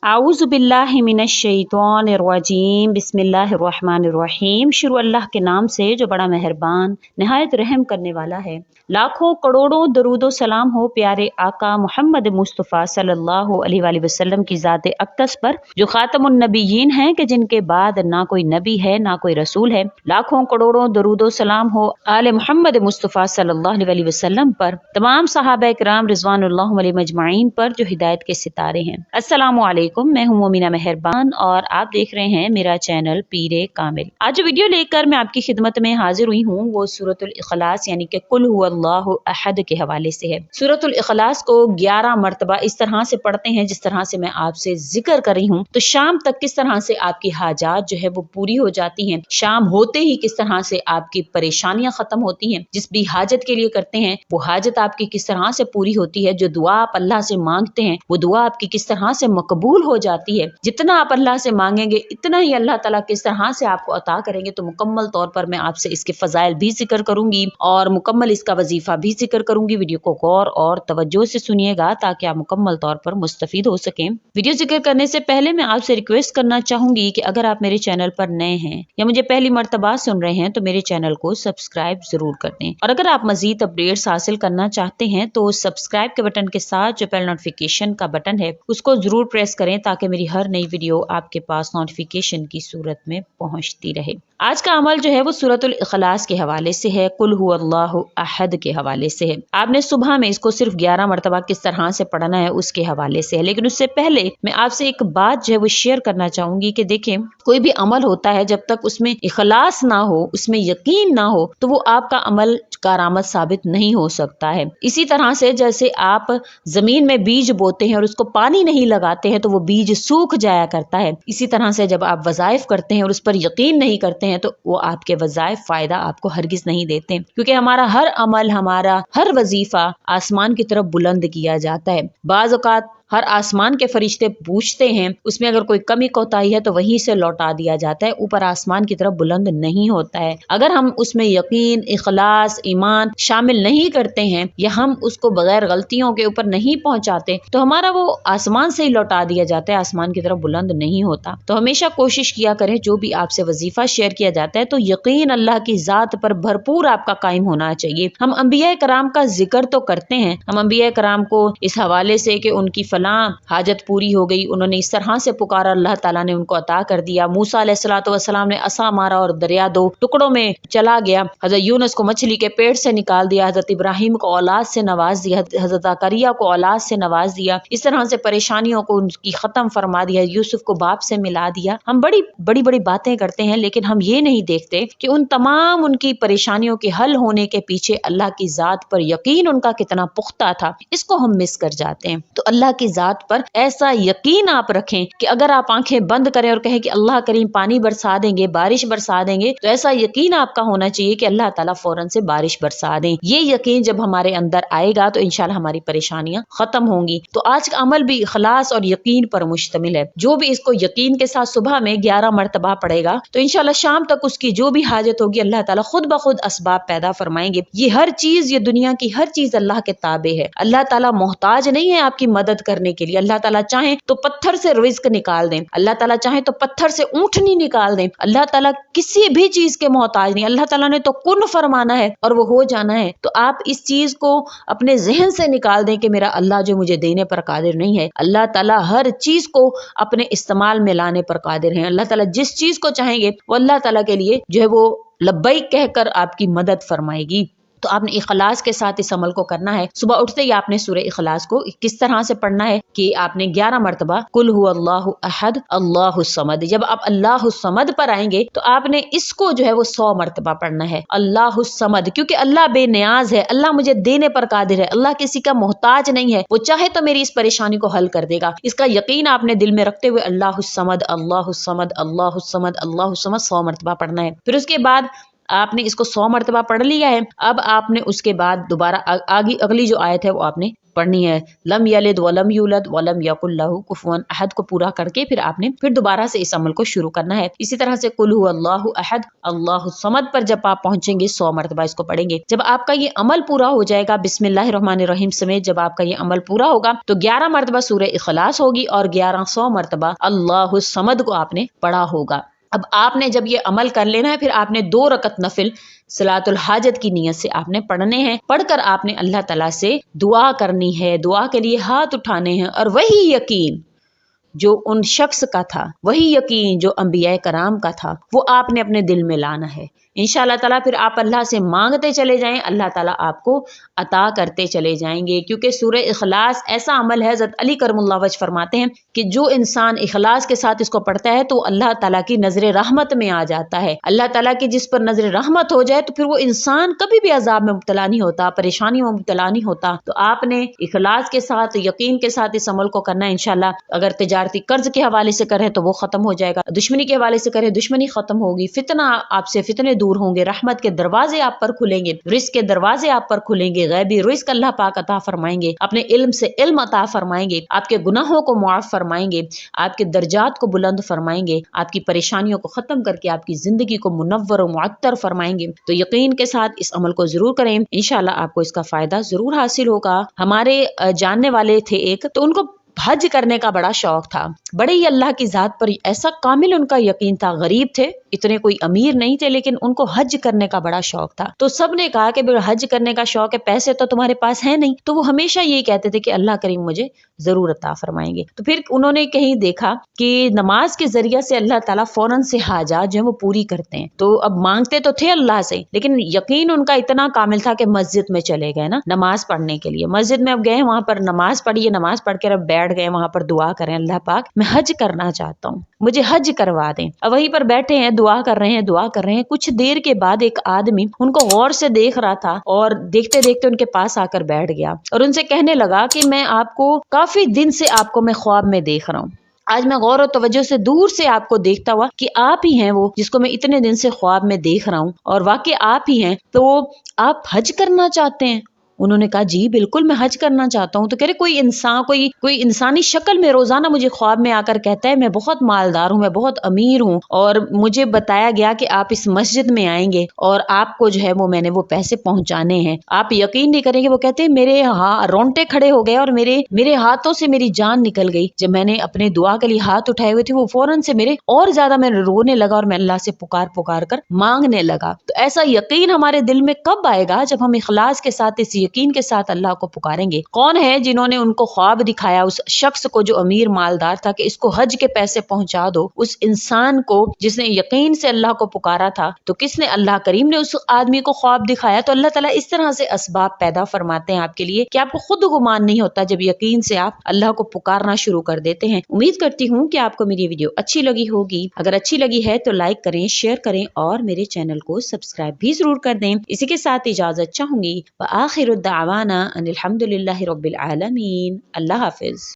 आऊज़ु बिल्लाहि मिनश्शैतानिर्रजीम बिस्मिल्लाहिर्रहमानिर्रहीम। शुरू अल्लाह के नाम से जो बड़ा मेहरबान निहायत रहम करने वाला है। लाखों करोड़ों दरूदो सलाम हो प्यारे आका मोहम्मद मुस्तफ़ा सल्लल्लाहु अलैहि वसल्लम की ज़ात अक़दस पर जो ख़ातमुन नबिय्यीन हैं कि जिनके बाद ना कोई नबी है ना कोई रसूल है। लाखों करोड़ों दरूदो सलाम हो आले मोहम्मद मुस्तफ़ा सल्लल्लाहु अलैहि वसल्लम पर, तमाम सहाबा किराम रिज़वानुल्लाह अलैहिम अजमाइन पर जो हिदायत के सितारे हैं। अस्सलामु अलैकुम, मैं हूँ मोमिना मेहरबान और आप देख रहे हैं मेरा चैनल पीरे कामिल। आज जो वीडियो लेकर मैं आपकी खिदमत में हाजिर हुई हूँ वो सूरतुल इखलास यानी कि कुल हुवल्लाहु अहद के हवाले से है। सूरतुल इखलास को 11 मरतबा इस तरह से पढ़ते हैं जिस तरह से मैं आपसे जिक्र कर रही हूँ, तो शाम तक किस तरह से आपकी हाजात जो है वो पूरी हो जाती हैं, शाम होते ही किस तरह से आपकी परेशानियां खत्म होती हैं। जिस भी हाजत के लिए करते हैं वो हाजत आपकी किस तरह से पूरी होती है। जो दुआ आप अल्लाह से मांगते हैं वो दुआ आपकी किस तरह से मकबूल हो जाती है। जितना आप अल्लाह से मांगेंगे इतना ही अल्लाह ताला किस तरह से आपको अता करेंगे। तो मुकम्मल तौर पर मैं आपसे इसके फजाइल भी जिक्र करूंगी और मुकम्मल इसका वजीफा भी जिक्र करूंगी। वीडियो को गौर और तवज्जो से सुनिएगा ताकि आप मुकम्मल तौर पर मुस्तफीद हो सकें। वीडियो जिक्र करने से पहले मैं आपसे रिक्वेस्ट करना चाहूंगी कि अगर आप मेरे चैनल पर नए हैं या मुझे पहली मर्तबा सुन रहे हैं तो मेरे चैनल को सब्सक्राइब जरूर कर दें। और अगर आप मजीद अपडेट्स हासिल करना चाहते हैं तो सब्सक्राइब के बटन के साथ जो बेल नोटिफिकेशन का बटन है उसको जरूर प्रेस करें ताकि मेरी हर नई वीडियो आपके पास नोटिफिकेशन की सूरत में पहुंचती रहे। आज का अमल जो है वो सूरतुल इखलास के हवाले से है, कुल हुवल्लाहु अहद के हवाले से है। आपने सुबह में इसको सिर्फ 11 मरतबा किस तरह से पढ़ना है उसके हवाले से है। लेकिन उससे पहले मैं आपसे एक बात जो है वो शेयर करना चाहूंगी कि देखें, कोई भी अमल होता है जब तक उसमें इखलास ना हो, उसमें यकीन ना हो, तो वो आपका अमल कारामद साबित नहीं हो सकता है। इसी तरह से जैसे आप जमीन में बीज बोते हैं और उसको पानी नहीं लगाते हैं तो वो बीज सूख जाया करता है। इसी तरह से जब आप वज़ाइफ करते हैं और उस पर यकीन नहीं करते हैं तो वो आपके वज़ाइफ फायदा आपको हरगिज नहीं देते, क्योंकि हमारा हर अमल, हमारा हर वजीफा आसमान की तरफ बुलंद किया जाता है। बाज़ औक़ात हर आसमान के फरिश्ते पूछते हैं, उसमें अगर कोई कमी कोताही है तो वहीं से लौटा दिया जाता है, ऊपर आसमान की तरफ बुलंद नहीं होता है। अगर हम उसमें यकीन, इखलास, ईमान शामिल नहीं करते हैं या हम उसको बगैर गलतियों के ऊपर नहीं पहुंचाते तो हमारा वो आसमान से ही लौटा दिया जाता है, आसमान की तरफ बुलंद नहीं होता। तो हमेशा कोशिश किया करें जो भी आपसे वजीफा शेयर किया जाता है तो यकीन अल्लाह की जात पर भरपूर आपका कायम होना चाहिए। हम अंबिया कराम का जिक्र तो करते हैं, हम अंबिया कराम को इस हवाले से कि उनकी फलां हाजत पूरी हो गई, उन्होंने इस तरह से पुकारा, अल्लाह ताला ने उनको अता कर दिया। मूसा अलैहिस्सलातु वस्सलाम ने असा मारा और दरिया 2 टुकड़ों में चला गया। हजरत यूनुस को मछली के पेट से निकाल दिया। हजरत इब्राहिम को औलाद से नवाज दिया। हजरत ज़करिया को औलाद से नवाज दिया। इस तरह से परेशानियों को उनकी खत्म फरमा दिया। यूसुफ को बाप से मिला दिया। हम बड़ी बड़ी बातें करते हैं लेकिन हम ये नहीं देखते कि उन तमाम उनकी परेशानियों के हल होने के पीछे अल्लाह की जात पर यकीन उनका कितना पुख्ता था, इसको हम मिस कर जाते हैं। तो अल्लाह की जात पर ऐसा यकीन आप रखें कि अगर आप आंखें बंद करें और कहें कि अल्लाह करीम पानी बरसा देंगे, बारिश बरसा देंगे, तो ऐसा यकीन आपका होना चाहिए कि अल्लाह ताला फौरन से बारिश बरसा दें। ये यकीन जब हमारे अंदर आएगा तो इंशाल्लाह हमारी परेशानियां खत्म होंगी। तो आज का अमल भी इखलास और यकीन पर मुश्तमिल है। जो भी इसको यकीन के साथ सुबह में 11 मरतबा पढ़ेगा तो इंशाल्लाह शाम तक उसकी जो भी हाजत होगी अल्लाह ताला खुद ब खुद असबाब पैदा फरमाएंगे। ये हर चीज, ये दुनिया की हर चीज अल्लाह के ताबे है। अल्लाह ताला मोहताज नहीं है आपकी मदद करने के लिए। अल्लाह ताला चाहे तो पत्थर से रिज़्क निकाल दें, अल्लाह ताला चाहे तो पत्थर से ऊँटनी निकाल दें। अल्लाह ताला किसी भी चीज के मोहताज नहीं। अल्लाह ताला ने तो कुन फरमाना है और वो हो जाना है। तो आप इस चीज को अपने जहन से निकाल दें कि मेरा अल्लाह जो मुझे देने पर कादिर नहीं है। अल्लाह ताला हर चीज को अपने इस्तेमाल में लाने पर कादिर है। अल्लाह ताला जिस चीज को चाहेंगे वो अल्लाह ताला के लिए जो है वो लब्बैक कहकर आपकी मदद फरमाएगी। तो आपने इखलास के साथ इस अमल को करना है। सुबह उठते ही आपने सूरह इखलास को किस तरह से पढ़ना है कि आपने 11 मरतबा कुल हुवल्लाहु अहद अल्लाहु समद। जब आप अल्लाहु समद पर आएंगे तो आपने इसको जो है वो 100 मरतबा पढ़ना है, अल्लाहु समद, क्योंकि अल्लाह बेनियाज है, अल्लाह मुझे देने पर कादिर है, अल्लाह किसी का मोहताज नहीं है, वो चाहे तो मेरी इस परेशानी को हल कर देगा। इसका यकीन आपने दिल में रखते हुए अल्लाहु समद अल्लाहु समद अल्लाहु समद अल्लाहु समद 100 मरतबा पढ़ना है। फिर उसके बाद आपने इसको 100 मरतबा पढ़ लिया है। अब आपने उसके बाद दोबारा अगली जो आयत है वो आपने पढ़नी है, लम यलिद वलम यूलद वलम यकुल लहू कुफुवन अहद को पूरा करके फिर आपने फिर दोबारा से इस अमल को शुरू करना है। इसी तरह से कुल हु अल्लाहु अहद अल्लाहु समद पर जब आप पहुंचेंगे 100 मरतबा इसको पढ़ेंगे। जब आपका ये अमल पूरा हो जाएगा बिस्मिल्लाहिर्रहमानिर्रहीम समेत, जब आपका ये अमल पूरा होगा तो 11 मरतबा सूरह इखलास होगी और 1100 मरतबा अल्लाहु समद को आपने पढ़ा होगा। अब आपने जब ये अमल कर लेना है, फिर आपने 2 रकत नफिल सलातुल हाजत की नियत से आपने पढ़ने हैं। पढ़कर आपने अल्लाह ताला से दुआ करनी है, दुआ के लिए हाथ उठाने हैं और वही यकीन जो उन शख्स का था, वही यकीन जो अंबिया कराम का था, वो आपने अपने दिल में लाना है। इंशाअल्लाह ताला फिर आप अल्लाह से मांगते चले जाएं, अल्लाह ताला आपको अता करते चले जाएंगे। क्योंकि सूरह इखलास ऐसा अमल है, हज़रत अली करमुल्लाह वजह फरमाते हैं कि जो इंसान इखलास के साथ इसको पढ़ता है तो अल्लाह ताला की नजर रहमत में आ जाता है। अल्लाह ताला की जिस पर नजर रहमत हो जाए तो फिर वो इंसान कभी भी अजाब में मुब्तला नहीं होता, परेशानी में मुब्तला नहीं होता। तो आपने इखलास के साथ, यकीन के साथ इस अमल को करना है। इंशाअल्लाह अगर तिजारती कर्ज के हवाले से करें तो वो खत्म हो जाएगा, दुश्मनी के हवाले से करें दुश्मनी खत्म होगी, फितना आपसे फितने दूर होंगे, रहमत के दरवाजे आप पर खुलेंगे, रिस्क के दरवाजे आप पर खुलेंगे, गैबी रिस्क अल्लाह पाक अता फरमाएंगे, अपने इल्म से इल्म अता फरमाएंगे, आपके गुनाहों को मुआफ फरमाएंगे, आपके दर्जात को बुलंद फरमाएंगे, आपकी परेशानियों को खत्म करके आपकी जिंदगी को मुनव्वर और मुअत्तर फरमाएंगे। तो यकीन के साथ इस अमल को जरूर करें, इंशाअल्लाह आपको इसका फायदा जरूर हासिल होगा। हमारे जानने वाले थे एक, तो उनको हज करने का बड़ा शौक था, बड़े ही अल्लाह की जात पर ऐसा कामिल उनका यकीन था। गरीब थे, इतने कोई अमीर नहीं थे, लेकिन उनको हज करने का बड़ा शौक था। तो सब ने कहा कि हज करने का शौक है, पैसे तो तुम्हारे पास है नहीं। तो वो हमेशा यही कहते थे कि अल्लाह करीम मुझे जरूर अता फरमाएंगे। तो फिर उन्होंने कहीं देखा कि नमाज के जरिए से अल्लाह ताला फौरन से हाजात जो है वो पूरी करते हैं। तो अब मांगते तो थे अल्लाह से, लेकिन यकीन उनका इतना कामिल था कि मस्जिद में चले गए ना नमाज पढ़ने के लिए। मस्जिद में अब गए, वहां पर नमाज पढ़ी, नमाज पढ़ कर अब बैठ गए, वहां पर दुआ करें, अल्लाह पाक मैं हज करना चाहता हूँ, मुझे हज करवा दें। अब वहीं पर बैठे हैं, दुआ कर रहे हैं, दुआ कर रहे हैं। कुछ देर के बाद एक आदमी उनको गौर से देख रहा था और देखते देखते उनके पास आकर बैठ गया और उनसे कहने लगा कि मैं आपको काफी दिन से आपको मैं ख्वाब में देख रहा हूँ। आज मैं गौर और तवज्जो से दूर से आपको देखता हुआ कि आप ही हैं वो जिसको मैं इतने दिन से ख्वाब में देख रहा हूँ, और वाकई आप ही हैं। तो आप हज करना चाहते हैं? उन्होंने कहा जी बिल्कुल मैं हज करना चाहता हूँ। तो कह रहे कोई इंसान कोई इंसानी शक्ल में रोजाना मुझे ख्वाब में आकर कहता है मैं बहुत मालदार हूँ, मैं बहुत अमीर हूँ, और मुझे बताया गया कि आप इस मस्जिद में आएंगे और आपको जो है वो मैंने वो पैसे पहुंचाने हैं। आप यकीन नहीं करेंगे, वो कहते हैं मेरे रोंगटे खड़े हो गए और मेरे हाथों से मेरी जान निकल गई। जब मैंने अपने दुआ के लिए हाथ उठाए हुए थे, वो फौरन से मेरे और ज्यादा मैं रोने लगा और मैं अल्लाह से पुकार कर मांगने लगा। तो ऐसा यकीन हमारे दिल में कब आएगा? जब हम इखलास के साथ, इस यकीन के साथ अल्लाह को पुकारेंगे। कौन है जिन्होंने उनको ख्वाब दिखाया उस शख्स को जो अमीर मालदार था कि इसको हज के पैसे पहुंचा दो? उस इंसान को जिसने यकीन से अल्लाह को पुकारा था, तो किसने? अल्लाह करीम ने उस आदमी को ख्वाब दिखाया। तो अल्लाह ताला इस तरह से असबाब पैदा फरमाते हैं आपके लिए कि आपको खुद गुमान नहीं होता जब यकीन से आप अल्लाह को पुकारना शुरू कर देते हैं। उम्मीद करती हूँ कि आपको मेरी वीडियो अच्छी लगी होगी। अगर अच्छी लगी है तो लाइक करें, शेयर करें और मेरे चैनल को सब्सक्राइब भी जरूर कर दें। इसी के साथ इजाजत चाहूंगी। व आखिर दावाना अनिल हम्दुलिल्लाहि रब्बिल आलमीन। अल्लाह हाफिज।